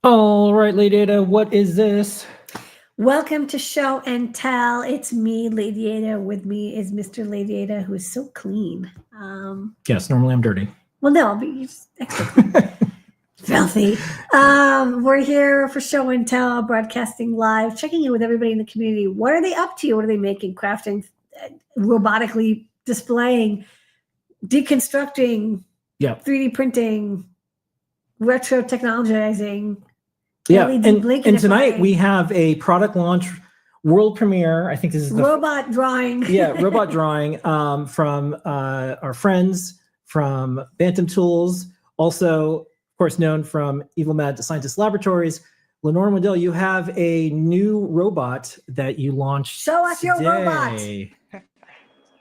All right, Lady Ada, what is this? Welcome to Show and Tell. It's me, Lady Ada. With me is Mr. Lady Ada, who is so clean. Yes, normally I'm dirty. Well, no, but you're just extra clean. Filthy. We're here for Show and Tell, broadcasting live, checking in with everybody in the community. What are they up to? What are they making? Crafting, robotically displaying, deconstructing, 3D printing, retro technologizing. Yeah, LED and blinking tonight we have a product launch world premiere. I think this is the robot drawing. robot drawing from our friends from Bantam Tools, also, of course, known from Evil Mad Scientist Laboratories. Lenore Waddell, you have a new robot that you launched. Show us your today.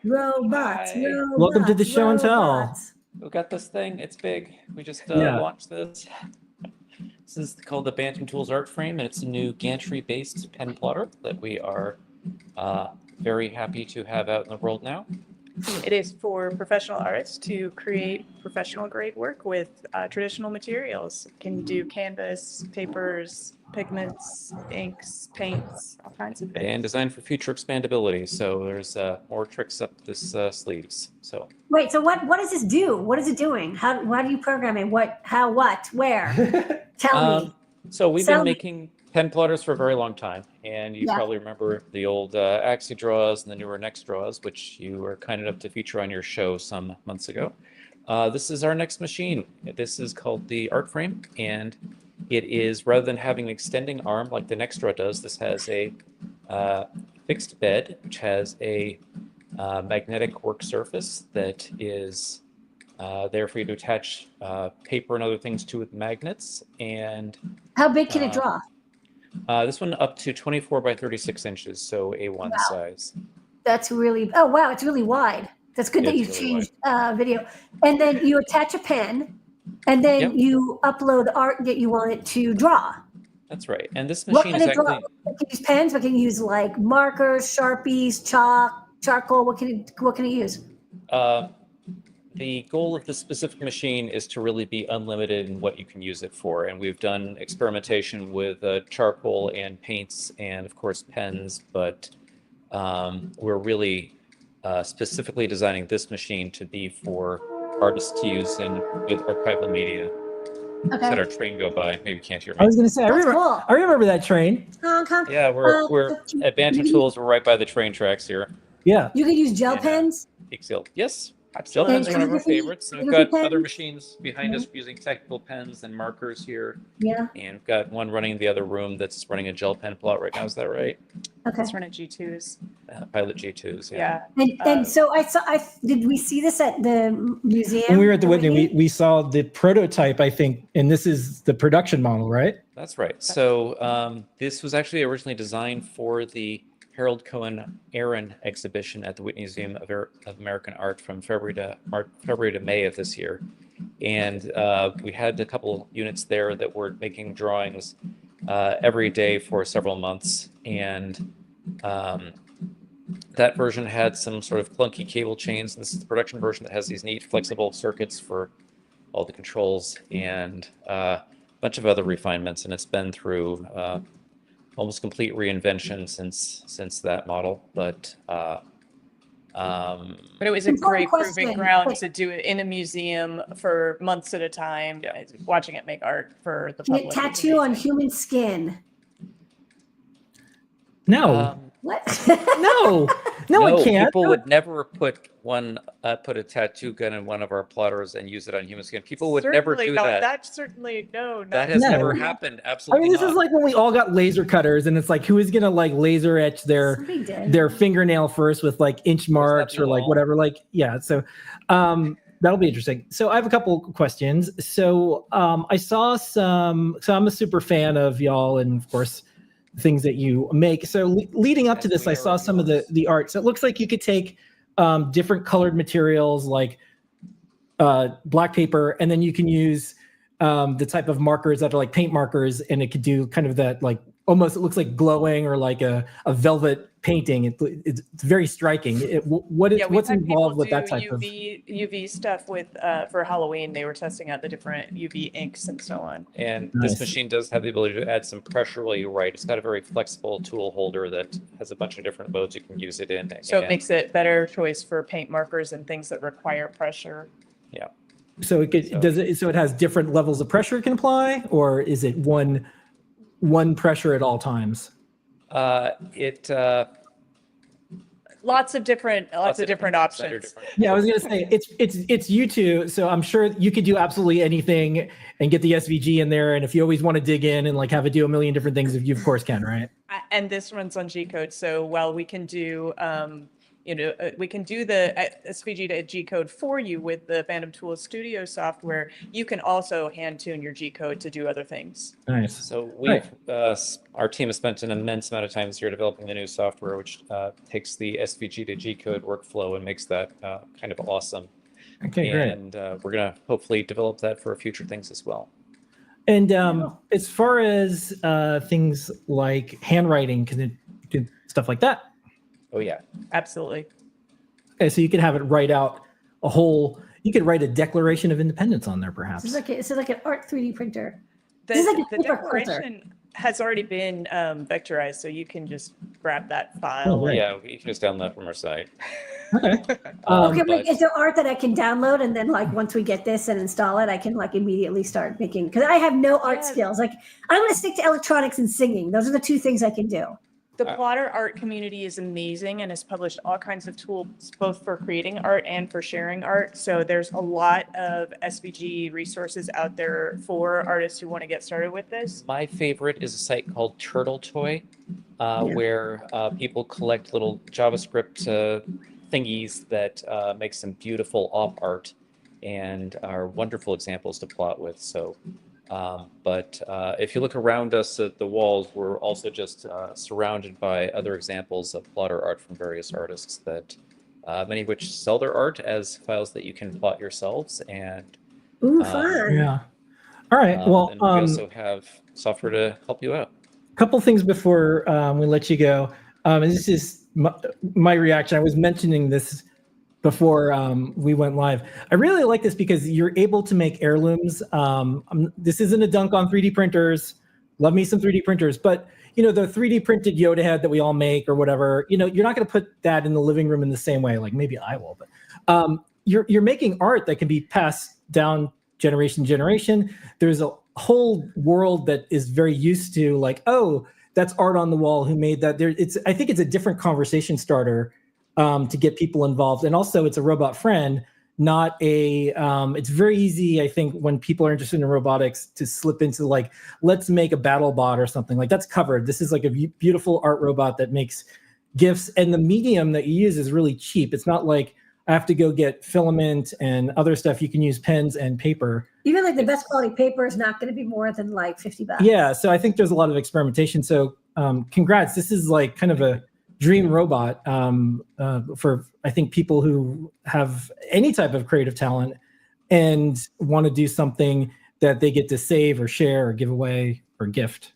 Robots. Welcome to the Show and Tell. We got this thing. It's big. We just launched this. This is called the Bantam Tools Art Frame, and it's a new gantry-based pen plotter that we are very happy to have out in the world now. It is for professional artists to create professional-grade work with traditional materials. Can do canvas, papers, pigments, inks, paints, all kinds of things. And designed for future expandability, so there's more tricks up this sleeves. So wait, so what does this do? What is it doing? How do you program it? What? How? What? Where? Tell me. So we've been making pen plotters for a very long time, and you probably remember the old Axie draws and the newer Next draws, which you were kind enough to feature on your show some months ago. This is our next machine. This is called the Art Frame, and it is, rather than having an extending arm like the Next draw does, this has a fixed bed, which has a magnetic work surface that is there for you to attach paper and other things to with magnets. And how big can it draw? This one up to 24 by 36 inches, so A1 size. That's really, oh wow, it's really wide. That's good that you changed video. And then you attach a pen, and then you upload art that you want it to draw. That's right. And this machine is actually... Can you use pens? What can you use, like markers, Sharpies, charcoal? What can it use? The goal of this specific machine is to really be unlimited in what you can use it for. And we've done experimentation with charcoal and paints and, of course, pens. But we're really specifically designing this machine to be for artists to use with archival media. Okay. Just had our train go by. Maybe you can't hear me. I was going to say, I remember that train. Yeah, we're at Bantam Tools. We're right by the train tracks here. Yeah. You can use gel pens? Yes. Gel pens are one of our favorites. And we've got other machines behind us using technical pens and markers here. Yeah. And we've got one running in the other room that's running a gel pen plot right now. Is that right? Okay. It's running G2s. Pilot G2s, yeah. And so did we see this at the museum? When we were at the Whitney, we saw the prototype, I think, and this is the production model, right? That's right. So this was actually originally designed for the Harold Cohen Aaron exhibition at the Whitney Museum of American Art from February to May of this year. And we had a couple units there that were making drawings every day for several months. And that version had some sort of clunky cable chains. This is the production version that has these neat flexible circuits for all the controls and a bunch of other refinements. And it's been through almost complete reinvention since that model, but it was a great proving ground to do it in a museum for months at a time, watching it make art for the public. Tattoo on human skin. No. What? No, it can't. People would never put a tattoo gun in one of our plotters and use it on human skin. People would never do that. That's certainly That has never happened. Absolutely. I mean, this is like when we all got laser cutters, and it's like, who is gonna like laser etch their fingernail first with like inch marks or like whatever? Like, yeah. So, that'll be interesting. So I have a couple questions. So, I saw some. So I'm a super fan of y'all, and of course, things that you make. So leading up to this, I saw some of the art. So it looks like you could take different colored materials like black paper, and then you can use the type of markers that are like paint markers, and it could do kind of that like almost, it looks like glowing or like a velvet painting. It's very striking. Yeah, we've What's had people involved with that do type of? UV stuff with for Halloween. They were testing out the different UV inks and so on. And Nice. this machine does have the ability to add some pressure while you write. It's got a very flexible tool holder that has a bunch of different modes you can use it in. So it And makes it better choice for paint markers and things that require pressure. yeah, So so it has different levels of pressure it can apply, or is it one pressure at all times? Lots of different options. Yeah, I was gonna say it's you two, so I'm sure you could do absolutely anything and get the SVG in there. And if you always want to dig in and like have it do a million different things, you of course can, right? And this runs on G code. So while we can do, we can do the SVG to G code for you with the Bantam Tools Studio software, you can also hand tune your G code to do other things. Nice. So we've our team has spent an immense amount of time this year developing the new software, which takes the SVG to G code workflow and makes that kind of awesome. Okay, great. And we're gonna hopefully develop that for future things as well. And as far as things like handwriting, can it do stuff like that? Oh yeah, Absolutely. Okay, so you could have it write out you could write a Declaration of Independence on there, perhaps. This is like an art 3D printer. The, This is like a the paper quilter. declaration has already been vectorized, so you can just grab that file. Oh, right. yeah, you can just download that from our site. Okay. Okay, but- but is there art that I can download and then like once we get this and install it, I can like immediately start making, because I have no art Yeah. skills. Like I'm going to stick to electronics and singing. Those are the two things I can do. The plotter art community is amazing and has published all kinds of tools, both for creating art and for sharing art. So there's a lot of SVG resources out there for artists who want to get started with this. My favorite is a site called Turtle Toy, where people collect little JavaScript thingies that make some beautiful op art and are wonderful examples to plot with. So, but if you look around us at the walls, we're also just surrounded by other examples of plotter art from various artists that many of which sell their art as files that you can plot yourselves. And Ooh, fun. Yeah. All right. Well, and we also have software to help you out. couple things before we let you go. And this is my reaction. I was mentioning this before we went live. I really like this because you're able to make heirlooms. This isn't a dunk on 3D printers. Love me some 3D printers, but the 3D printed Yoda head that we all make or whatever, you're not going to put that in the living room in the same way. Like maybe I will, but you're making art that can be passed down generation to generation. There's a whole world that is very used to like, oh, that's art on the wall. Who made that? I think it's a different conversation starter to get people involved. And also it's a robot friend, not it's very easy, I think, when people are interested in robotics to slip into like, let's make a battle bot or something like that's covered. This is like a beautiful art robot that makes GIFs, and the medium that you use is really cheap. It's not like I have to go get filament and other stuff. You can use pens and paper. Even like the best quality paper is not going to be more than like $50. Yeah. So I think there's a lot of experimentation. So congrats. This is like kind of a dream robot for, I think, people who have any type of creative talent and want to do something that they get to save or share or give away or gift.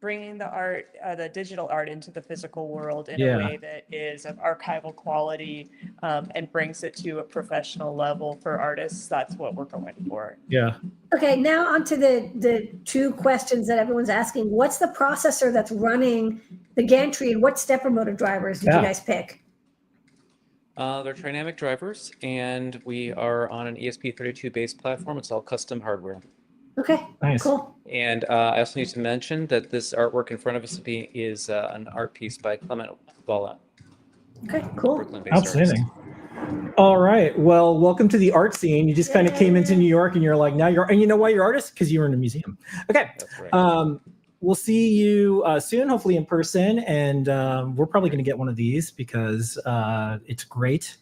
Bringing the art, the digital art into the physical world in Yeah. a way that is of archival quality and brings it to a professional level for artists. That's what we're going for. Yeah. Okay, now onto the two questions that everyone's asking. What's the processor that's running the gantry, and what stepper motor drivers did you guys pick? They're Trinamic drivers, and we are on an ESP32 based platform. It's all custom hardware. Okay, Nice. cool. And I also need to mention that this artwork in front of us is an art piece by Clement Bala, Okay, cool. Brooklyn-based Outstanding. All right. Well, welcome to the art scene. You just kind of came into New York and you're like, and you know why you're artist? Because you were in a museum. Okay. That's right. We'll see you soon, hopefully in person. And we're probably going to get one of these because it's great.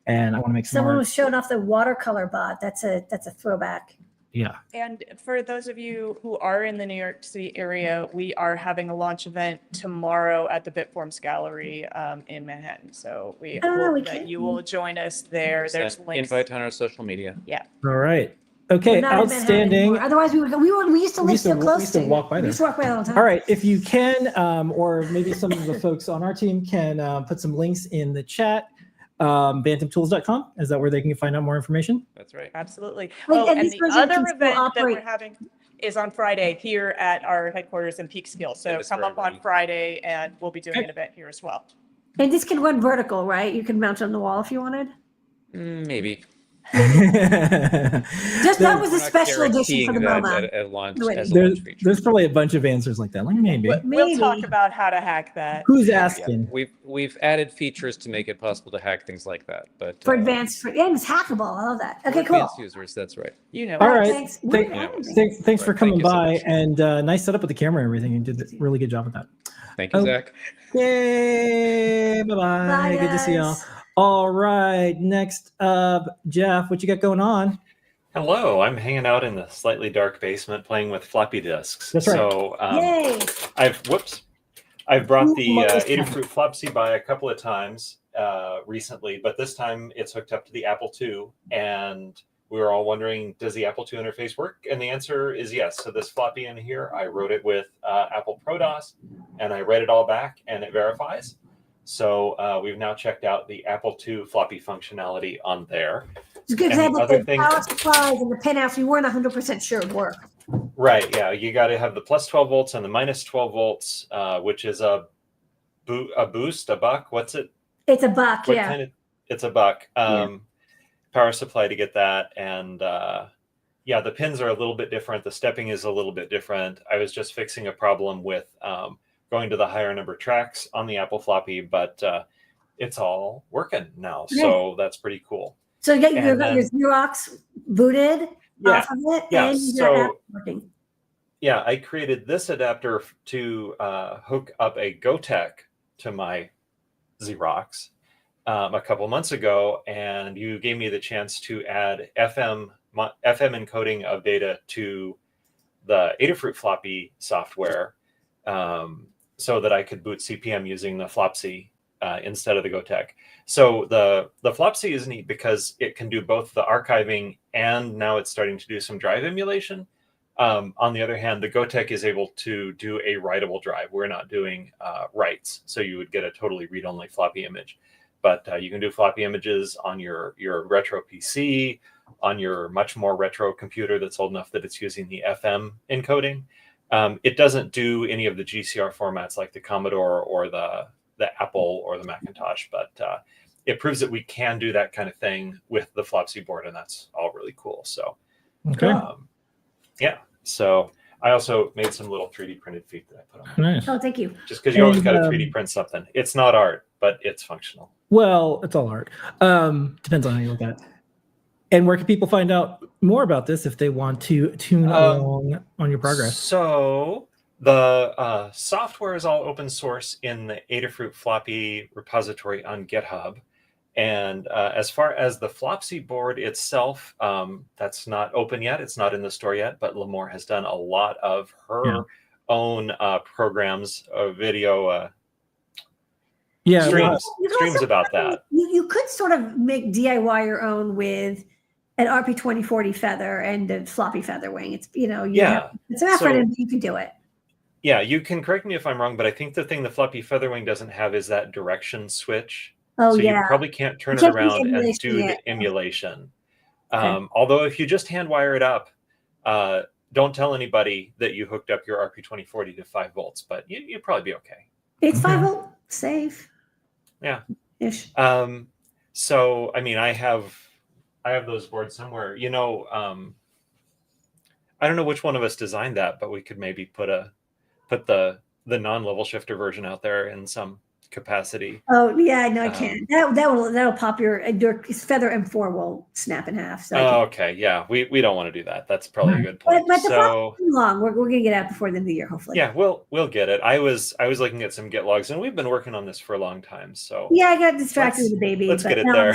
And I want to make some Someone art. was showing off the watercolor bot. That's a throwback. Yeah. And for those of you who are in the New York City area, we are having a launch event tomorrow at the Bitforms Gallery in Manhattan. So we hope that you will join us there. There's links. Invite on our social media. Yeah. All right. Okay, We're not in Manhattan outstanding. anymore. Otherwise, we used to live so close we used to walk by We there. used to walk by all the time. All right, if you can, or maybe some of the folks on our team can put some links in the chat. Bantamtools.com, is that where they can find out more information? That's right. Absolutely. Wait, Oh, and and this the version other can still event that we're operate- having is on Friday here at our headquarters in Peekskill. So It is come for up on everybody. Friday and we'll be doing Okay. an event here as well. And this can run vertical, right? You can mount it on the wall if you wanted. Maybe. Just that was We're a not special edition for guaranteeing the that MoMA. at launch Wait, as a there's, launch feature. there's probably a bunch of answers like that. Like maybe. We'll talk Maybe. about how to hack that. Who's Yeah, asking? we've added features to make it possible to hack things like that. But For advanced, and it's hackable. I love that. Okay, for cool. advanced users, that's right. You know. All right. Thanks. Thank- Thanks for Right, coming thank you so by, much. and nice setup with the camera and everything. You did a really good job with that. Thank you, Oh. Zach. Yay! Bye-bye. Bye, Good to see y'all. guys. All right. Next up, Jeff, what you got going on? Hello, I'm hanging out in the slightly dark basement playing with floppy disks. That's right. So Yay. I've brought the Ooh, what is that? Adafruit Flopsy by a couple of times recently, but this time it's hooked up to the Apple II, and we were all wondering, does the Apple II interface work? And the answer is yes. So this floppy in here, I wrote it with Apple ProDOS, and I read it all back, and it verifies. So we've now checked out the Apple II floppy functionality on there. It's a good And the example. other The thing- power supplies and the pinouts, we weren't 100% sure would work. Right. Yeah. You got to have the plus 12 volts and the minus 12 volts, which is a boost, a buck. What's it? It's a buck, What yeah. kind of? It's a buck. Power supply to get that, and yeah, the pins are a little bit different. The stepping is a little bit different. I was just fixing a problem with going to the higher number tracks on the Apple floppy, but it's all working now, so that's pretty cool. So you got your And Xerox booted Yeah. off of it, Yeah, and your so- app working. Yeah, I created this adapter to hook up a GoTech to my Xerox a couple months ago, and you gave me the chance to add FM encoding of data to the Adafruit floppy software, so that I could boot CPM using the Flopsy instead of the GoTech. So the Flopsy is neat because it can do both the archiving and now it's starting to do some drive emulation. On the other hand, the GoTech is able to do a writable drive. We're not doing writes, so you would get a totally read-only floppy image. But you can do floppy images on your retro PC, on your much more retro computer that's old enough that it's using the FM encoding. It doesn't do any of the GCR formats like the Commodore or the Apple or the Macintosh, but it proves that we can do that kind of thing with the Flopsy board, and that's all really cool. So, Okay. Yeah. So I also made some little 3D printed feet that I put on. Nice. Oh, thank you. Just because you always And, got to 3D print something. It's not art, but it's functional. Well, it's all art. Depends on how you look at it. And where can people find out more about this if they want to tune along on your progress? So the software is all open source in the Adafruit floppy repository on GitHub. And as far as the Flopsy board itself, that's not open yet. It's not in the store yet, but Lamore has done a lot of her own programs, video streams about that. You could sort of make DIY your own with an RP2040 feather and a floppy feather wing. It's, it's an effort, and you can do it. Yeah, you can correct me if I'm wrong, but I think the thing the floppy feather wing doesn't have is that direction switch. Oh, so yeah. you probably can't turn it around and do the emulation. Although if you just hand wire it up, don't tell anybody that you hooked up your RP2040 to 5 volts, but you'd probably be okay. It's 5 volt safe. Yeah. Ish. So I mean, I have those boards somewhere. I don't know which one of us designed that, but we could maybe put the non-level shifter version out there in some capacity. Oh yeah, no, I can't. That'll pop your feather M4 will snap in half. So okay, yeah, we don't want to do that. That's probably a good point. But the long, we're gonna get out before the end of the year, hopefully. Yeah, we'll get it. I was looking at some Git logs, and we've been working on this for a long time. So yeah, I got distracted with the baby. Let's get it there.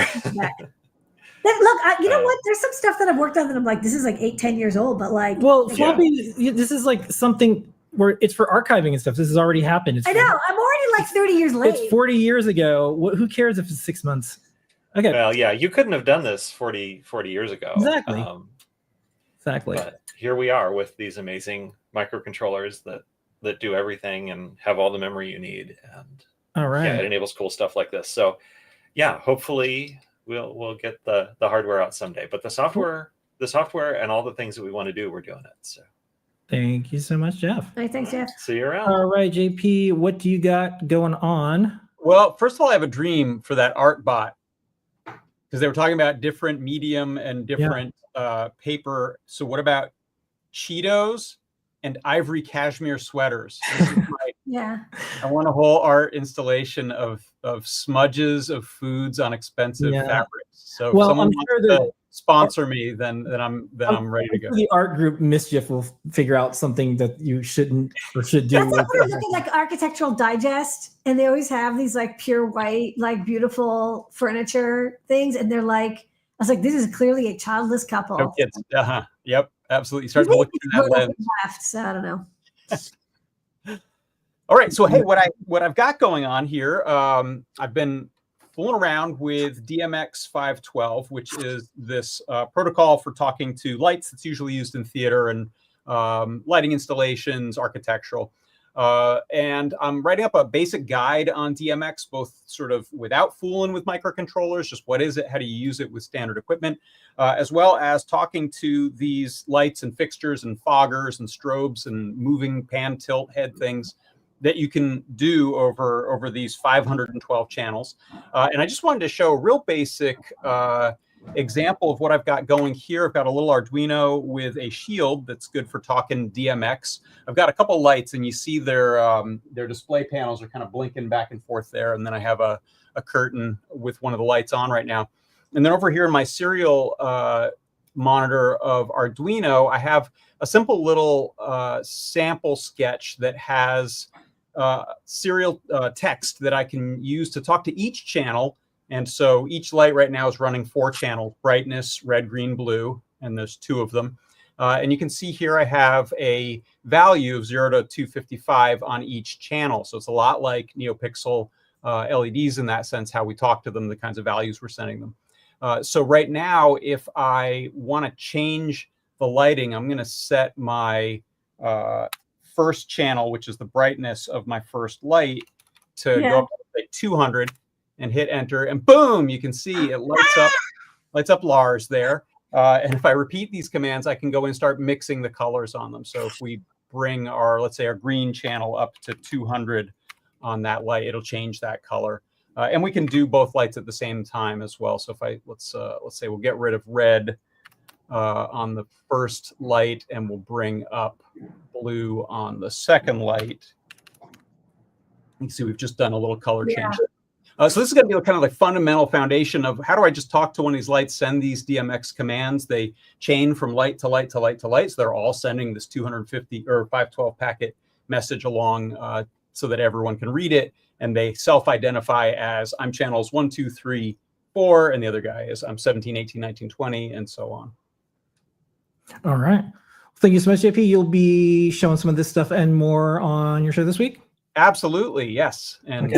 Look, you know what? There's some stuff that I've worked on that I'm like, this is like 8-10 years old, but like, well, floppy. This is like something where it's for archiving and stuff. This has already happened. I know. I'm already like 30 years late. It's 40 years ago. Who cares if it's 6 months? Okay. Well, yeah, you couldn't have done this 40 years ago. Exactly. Exactly. But here we are with these amazing microcontrollers that do everything and have all the memory you need. And All right. yeah, it enables cool stuff like this. So yeah, hopefully we'll get the hardware out someday. But the software and all the things that we want to do, we're doing it. So thank you so much, Jeff. All right, thanks, Jeff. see you around. All right, JP, what do you got going on? Well, first of all, I have a dream for that art bot, because they were talking about different medium and different paper. So what about Cheetos and ivory cashmere sweaters? Yeah. I want a whole art installation of smudges of foods on expensive fabrics. So if someone wants to sponsor me, then I'm ready to go. The art group Mischief will figure out something that you shouldn't or should do. That's like when you look at like Architectural Digest, and they always have these like pure white, like beautiful furniture things, and they're like, I was like, this is clearly a childless couple. No kids. Yep, absolutely. Start to look through that lens. Left, so I don't know. All right, so hey, what I've got going on here, I've been fooling around with DMX 512, which is this protocol for talking to lights that's usually used in theater and lighting installations, architectural. And I'm writing up a basic guide on DMX, both sort of without fooling with microcontrollers, just what is it, how do you use it with standard equipment, as well as talking to these lights and fixtures and foggers and strobes and moving pan tilt head things that you can do over these 512 channels. And I just wanted to show a real basic example of what I've got going here. I've got a little Arduino with a shield that's good for talking DMX. I've got a couple lights, and you see their display panels are kind of blinking back and forth there. And then I have a curtain with one of the lights on right now. And then over here in my serial monitor of Arduino, I have a simple little sample sketch that has serial text that I can use to talk to each channel. And so each light right now is running 4 channels: brightness, red, green, blue, and there's 2 of them. And you can see here I have a value of 0 to 255 on each channel. So it's a lot like NeoPixel LEDs in that sense, how we talk to them, the kinds of values we're sending them. So right now, if I want to change the lighting, I'm going to set my first channel, which is the brightness of my first light, to go up to like 200 and hit enter, and boom, you can see it lights up Lars there. And if I repeat these commands, I can go and start mixing the colors on them. So if we bring our, let's say, our green channel up to 200 on that light, it'll change that color. And we can do both lights at the same time as well. So if I let's say we'll get rid of red on the first light, and we'll bring up blue on the second light. You can see we've just done a little color change. So this is going to be kind of like fundamental foundation of how do I just talk to one of these lights, send these DMX commands. They chain from light to light to light to light. So they're all sending this 250 or 512 packet message along so that everyone can read it. And they self-identify as I'm channels 1, 2, 3, 4, and the other guy is I'm 17, 18, 19, 20, and so on. All right. Thank you so much, JP. You'll be showing some of this stuff and more on your show this week? Absolutely, yes. And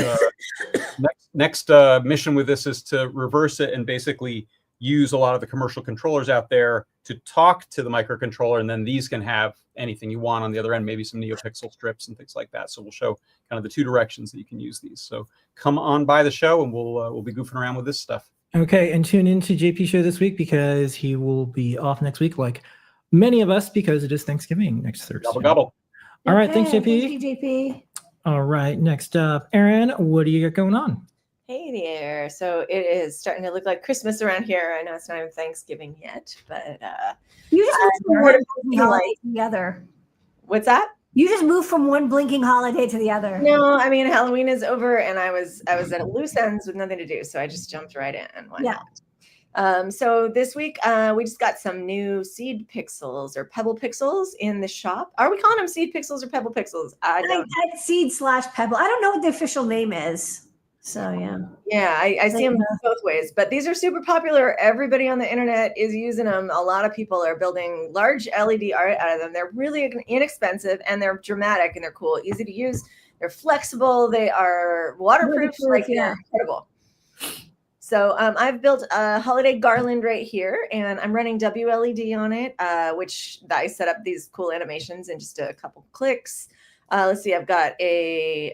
next mission with this is to reverse it and basically use a lot of the commercial controllers out there to talk to the microcontroller, and then these can have anything you want on the other end, maybe some NeoPixel strips and things like that. So we'll show kind of the 2 directions that you can use these. So come on by the show, and we'll be goofing around with this stuff. Okay, and tune into JP show this week because he will be off next week, like many of us, because it is Thanksgiving next Thursday. Gobble, gobble. All right, thanks, JP. Thank you, JP. All right, next up, Erin, what do you got going on? Hey there. So it is starting to look like Christmas around here. I know it's not even Thanksgiving yet, but you just moved from one blinking holiday to the other. What's that? You just moved from one blinking holiday to the other. No, I mean Halloween is over, and I was at a loose ends with nothing to do, so I just jumped right in. Why not? So this week we just got some new seed pixels or pebble pixels in the shop. Are we calling them seed pixels or pebble pixels? I don't. Seed/pebble. I don't know what the official name is. So yeah, I see them both ways, but these are super popular. Everybody on the internet is using them. A lot of people are building large LED art out of them. They're really inexpensive, and they're dramatic, and they're cool, easy to use. They're flexible. They are waterproof. They're incredible. So I've built a holiday garland right here, and I'm running WLED on it, which I set up these cool animations in just a couple clicks. Let's see, I've got a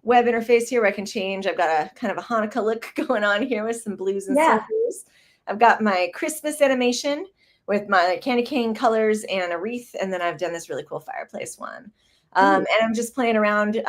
web interface here where I can change. I've got a kind of a Hanukkah look going on here with some blues and silvers. I've got my Christmas animation with my candy cane colors and a wreath, and then I've done this really cool fireplace one. And I'm just playing around.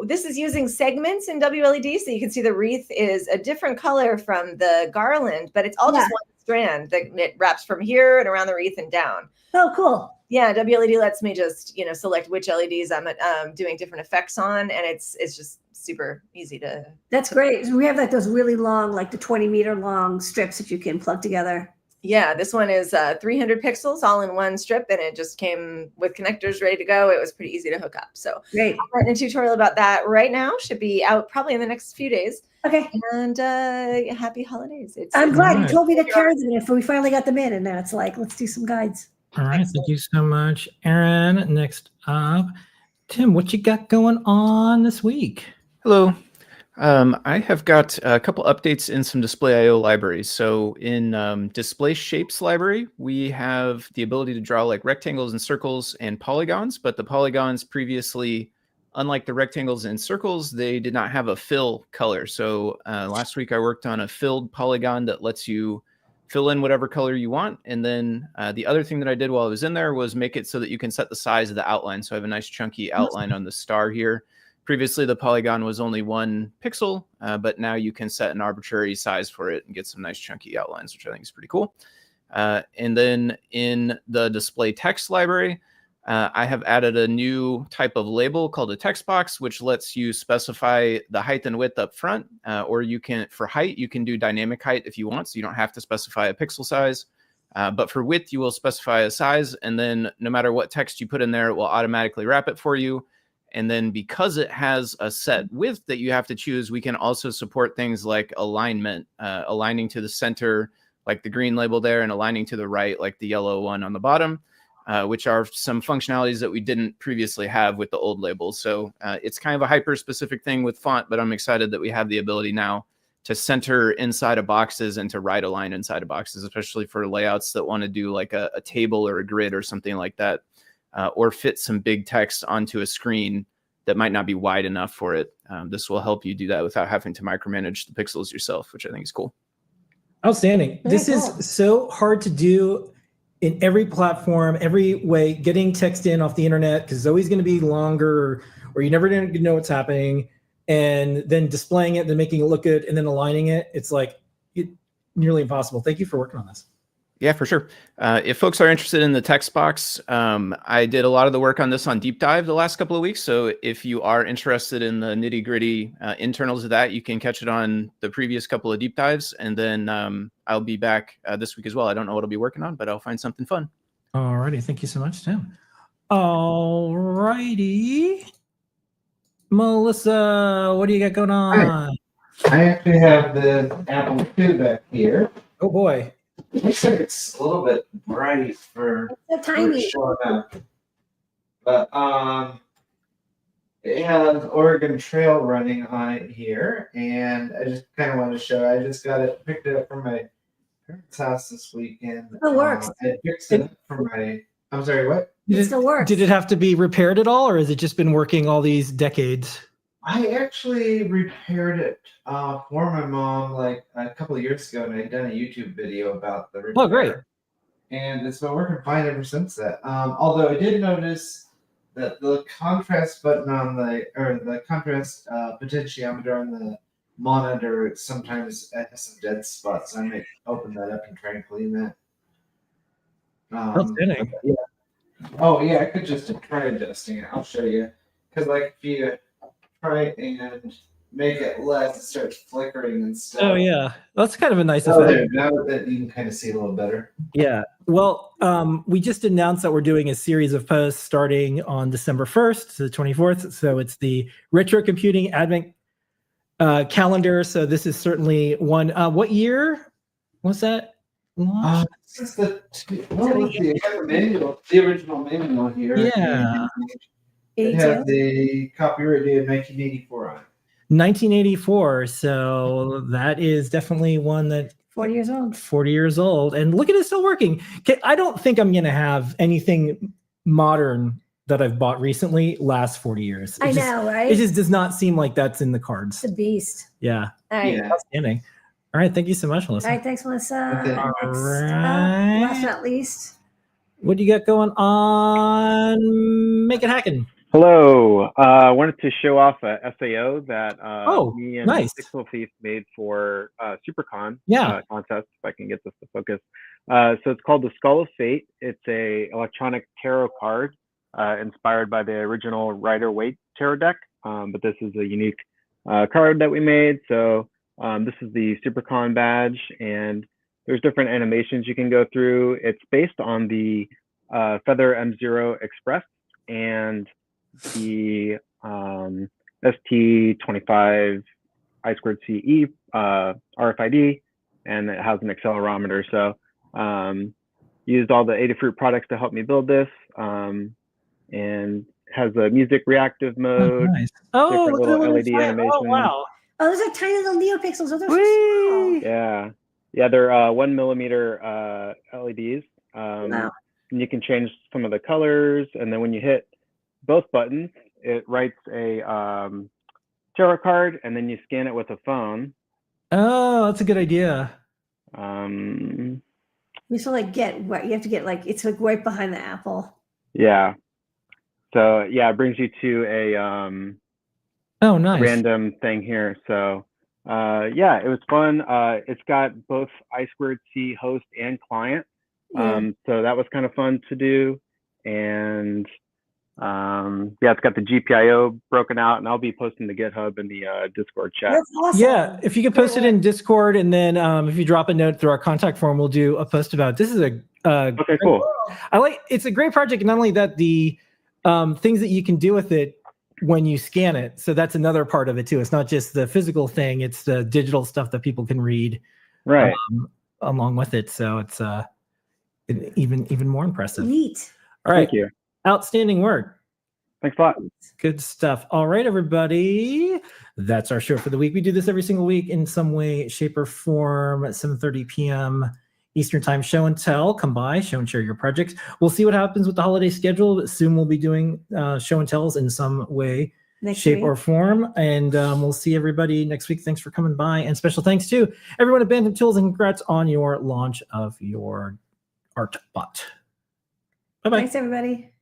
This is using segments in WLED, so you can see the wreath is a different color from the garland, but it's all just one strand that it wraps from here and around the wreath and down. Oh, cool. Yeah, WLED lets me just select which LEDs I'm doing different effects on, and it's just super easy to. That's great. So we have like those really long, like the 20-meter long strips that you can plug together. Yeah, this one is 300 pixels all in one strip, and it just came with connectors ready to go. It was pretty easy to hook up. So great. I'm writing a tutorial about that right now. Should be out probably in the next few days. Okay. And happy holidays. I'm glad you told me to carry them if we finally got them in, and now it's like, let's do some guides. All right. Thank you so much, Aaron. Next up, Tim, what you got going on this week? Hello. I have got a couple updates in some DisplayIO libraries. So in Display Shapes library, we have the ability to draw like rectangles and circles and polygons, but the polygons previously, unlike the rectangles and circles, they did not have a fill color. So last week I worked on a filled polygon that lets you fill in whatever color you want. And then the other thing that I did while I was in there was make it so that you can set the size of the outline. So I have a nice chunky outline on the star here. Previously, the polygon was only 1 pixel, but now you can set an arbitrary size for it and get some nice chunky outlines, which I think is pretty cool. And then in the display text library, I have added a new type of label called a text box, which lets you specify the height and width up front, or you can, for height, you can do dynamic height if you want, so you don't have to specify a pixel size. But for width, you will specify a size, and then no matter what text you put in there, it will automatically wrap it for you. And then because it has a set width that you have to choose, we can also support things like alignment, aligning to the center, like the green label there, and aligning to the right, like the yellow one on the bottom, which are some functionalities that we didn't previously have with the old labels. So it's kind of a hyper-specific thing with font, but I'm excited that we have the ability now to center inside of boxes and to right align inside of boxes, especially for layouts that want to do like a table or a grid or something like that. Or fit some big text onto a screen that might not be wide enough for it. This will help you do that without having to micromanage the pixels yourself, which I think is cool. Outstanding. This is so hard to do in every platform, every way, getting text in off the internet, because it's always going to be longer, or you never know what's happening, and then displaying it, then making it look good, and then aligning it. It's like nearly impossible. Thank you for working on this. Yeah, for sure. If folks are interested in the text box, I did a lot of the work on this on Deep Dive the last couple of weeks. So if you are interested in the nitty gritty internals of that, you can catch it on the previous couple of Deep Dives. And then I'll be back this week as well. I don't know what I'll be working on, but I'll find something fun. All righty. Thank you so much, Tim. All righty. Melissa, what do you got going on? I actually have the Apple II back here. Oh, boy. Looks like it's a little bit bright for So tiny. showing up. But it has Oregon Trail running on it here, and I just kind of wanted to show. I just picked it up from my parents' house this weekend. It works. I fixed it up for my. I'm sorry, what? It still works. Did it have to be repaired at all, or has it just been working all these decades? I actually repaired it for my mom like a couple of years ago, and I'd done a YouTube video about the repair. Oh, great. And it's been working fine ever since that. Although I did notice that the contrast button on the contrast potentiometer on the monitor sometimes has some dead spots. I might open that up and try and clean that. Outstanding. Yeah. Oh yeah, I could just try adjusting it. I'll show you. Because like if you try and make it less, it starts flickering and stuff. Oh, yeah. That's kind of a nice Oh, effect. there, now that you can kind of see a little better. Yeah. Well, we just announced that we're doing a series of posts starting on December 1st to the 24th. So it's the Retro Computing Advent calendar. So this is certainly one. What year was that launched? This is the let's see, I got the manual, the original manual here. Yeah. It has the copyright date of 1984 on it. 1984. So that is definitely one that 40 years old. 40 years old. And look at it still working. I don't think I'm going to have anything modern that I've bought recently last 40 years. I know, right? It just does not seem like that's in the cards. It's a beast. Yeah. All right. Yeah. Outstanding. All right. Thank you so much, Melissa. All right. Thanks, Melissa. Okay. And All next up, right. last but not least. What do you got going on? Make it hacking. Hello. I wanted to show off a SAO that me and nice. Pixel Thief made for SuperCon contest, if I can get this to focus. So it's called the Skull of Fate. It's a electronic tarot card inspired by the original Rider-Waite tarot deck, but this is a unique card that we made. So this is the SuperCon badge, and there's different animations you can go through. It's based on the Feather M0 Express and the ST25 I2CE RFID, and it has an accelerometer. So used all the Adafruit products to help me build this, and has a music reactive mode. Oh, nice. Oh, different little LED animation. Oh, wow. Oh, those are tiny little NeoPixels. Oh, they're so small. Yeah. Yeah, they're 1mm LEDs. Wow. And you can change some of the colors, and then when you hit both buttons, it writes a tarot card, and then you scan it with a phone. Oh, that's a good idea. You have to like get what you have to get, like it's like right behind the apple. Yeah. So yeah, it brings you to a oh, nice. random thing here. So yeah, it was fun. It's got both I2C host and client. So that was kind of fun to do. And yeah, it's got the GPIO broken out, and I'll be posting the GitHub in the Discord chat. That's awesome. Yeah, if you could post it in Discord, and then if you drop a note through our contact form, we'll do a post about it. This is a Okay, cool. it's a great project, and not only that, the things that you can do with it when you scan it. So that's another part of it too. It's not just the physical thing; it's the digital stuff that people can read, right, along with it. So it's even more impressive. Neat. All right, Thank you. Outstanding work. Thanks a lot. Good stuff. All right, everybody. That's our show for the week. We do this every single week in some way, shape, or form at 7:30 p.m. Eastern Time. Show and tell. Come by, show and share your projects. We'll see what happens with the holiday schedule. Soon we'll be doing show and tells in some way, shape, or form. And we'll see everybody next week. Thanks for coming by. And special thanks to everyone at Bantam Tools, and congrats on your launch of your art bot. Bye-bye. Thanks, everybody.